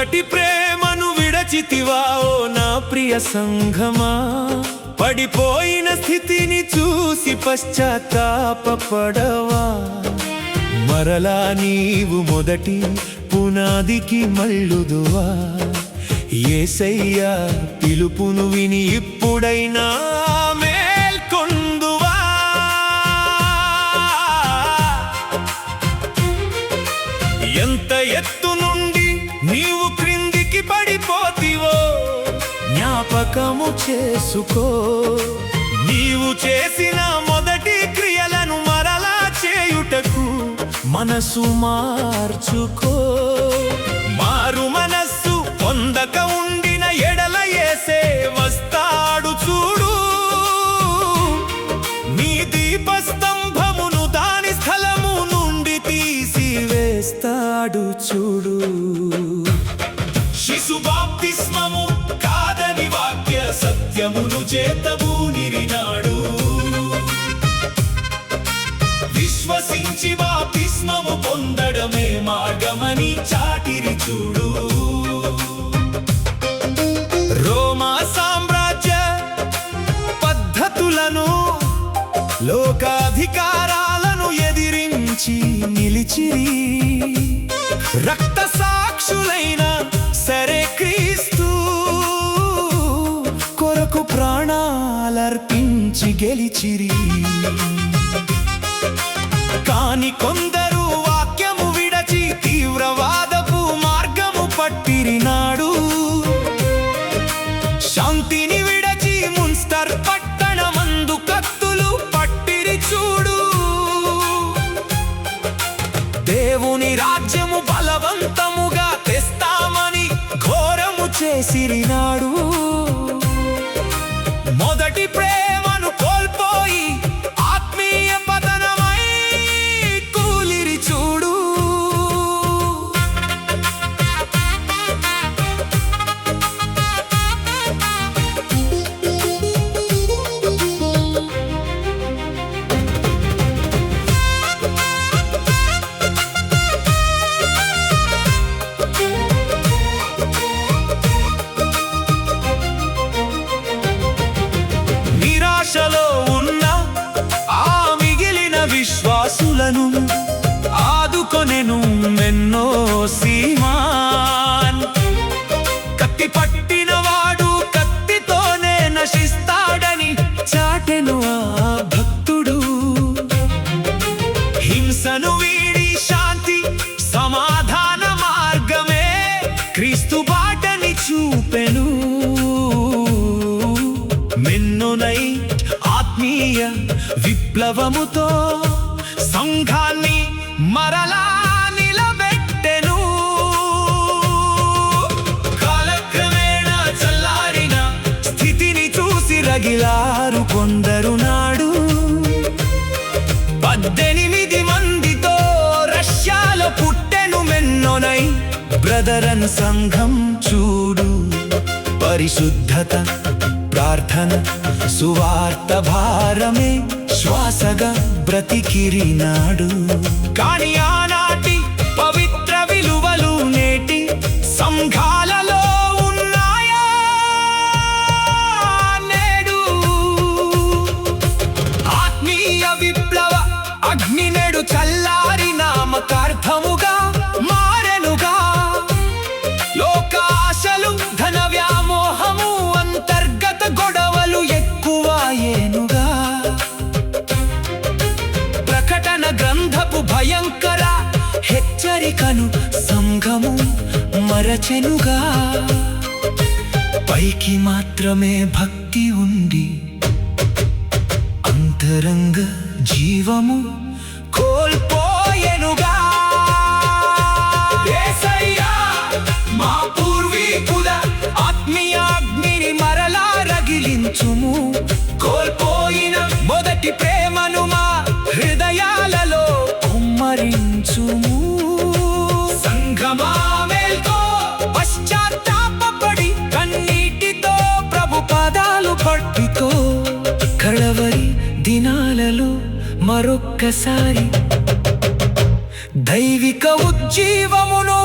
మొదటి ప్రేమను విడచితివా ఓ నా ప్రియ సంఘమా? పడిపోయిన స్థితిని చూసి పశ్చాత్తాపపడవా? మరలా నీవు మొదటి పునాదికి మళ్ళుదువా? యేసయ్య పిలుపును విని ఇప్పుడైనా మేల్కొందువా? ఎంత ఎత్తు నుండి నీవు క్రిందికి పడిపోతివో జ్ఞాపకము చేసుకో. నీవు చేసిన మొదటి క్రియలను మరలా చేయుటకు మనసు మార్చుకో. మారు మనస్సు పొందక ఉండిన ఎడల యేసే వస్తాడు చూడు. నీ దీపస్తంభమును దాని స్థలము నుండి తీసివేస్తాడు చూడు. శిశు బాప్తిస్మము కాదని వాక్య సత్యమును చేతబూనిరినాడు. విశ్వసించి బాప్తిస్మము పొందడమే మార్గమని చాటిరి చూడు. రోమా సామ్రాజ్య పద్ధతులను లోకాధికారాలను ఎదిరించి నిలిచిరి. రక్త సాక్షులైన సరే క్రీస్తు కొరకు ప్రాణాలర్పించి గెలిచిరి. కాని కొందరు వాక్యము విడచి తీవ్రవాదపు మార్గము పట్టిరినాడు. శాంతిని విడచి మున్స్టర్ పట్టణమందు కత్తులు పట్టిరి చూడు. దేవుని రాజ్యము బలవంతముగా తెస్తామని ఘోరము చేసిరినాడు. మొదటి ప్రేమను కోల్పోయి ఆత్మీయ పతనమై కూలిరి చూడు. నిరాశలో ఉన్న ఆ మిగిలిన విశ్వాసులను ఆదుకొనెను ఎన్నో సీమాన్. కత్తి పట్టినవాడు కత్తితోనే నశిస్తాడని చాటెను ఆ భక్తుడు. హింసను వీడి శాంతి సమాధాన మార్గమే క్రీస్తు బాటని చూపెను. మెన్నునై ఆత్మీయ విప్లవముతో సంఘాన్ని మరలా నిలబెట్టెను. కాలక్రమేణా చల్లారిన స్థితిని చూసి రగిలారు కొందరు నాడు. 18 మందితో రష్యాలో పుట్టెను మెన్నోనై బ్రదరన్ సంఘం చూడు. పరిశుద్ధత ప్రార్థన సువార్త భారమే శ్వాసగా బ్రతికిరినాడు. కాని ఆనాటి పవిత్ర విలువలు నేటి సంఘాలలో ఉన్నాయా నేడు? ఆత్మీయ విప్లవ అగ్ని నేడు చల్లారి నామకార్థముగా మారెనుగా. లోకాశలు ధన వ్యామోహము అంతర్గత గొడవలు ఎక్కువయేనుగా. ప్రకటన గ్రంథపు భయంకర హెచ్చరికను సంఘము మరచెనుగా. పైకి మాత్రమే భక్తి ఉండి అంతరంగ జీవము కోల్పోయెనుగా. యేసయ్యా మా పూర్వీకుల ఆత్మీయాగ్నిని మరలా రగిలించుము. కోల్పోయిన మొదటి ప్రేమను మా హృదయాలలో కుమ్మరించుము. సంఘమా మేల్కో, పశ్చాత్తాపపడి కన్నీటితో ప్రభు పాదాలు పట్టుకో. కడవరి దినాలలో మరొక్కసారి దైవిక ఉజ్జీవమును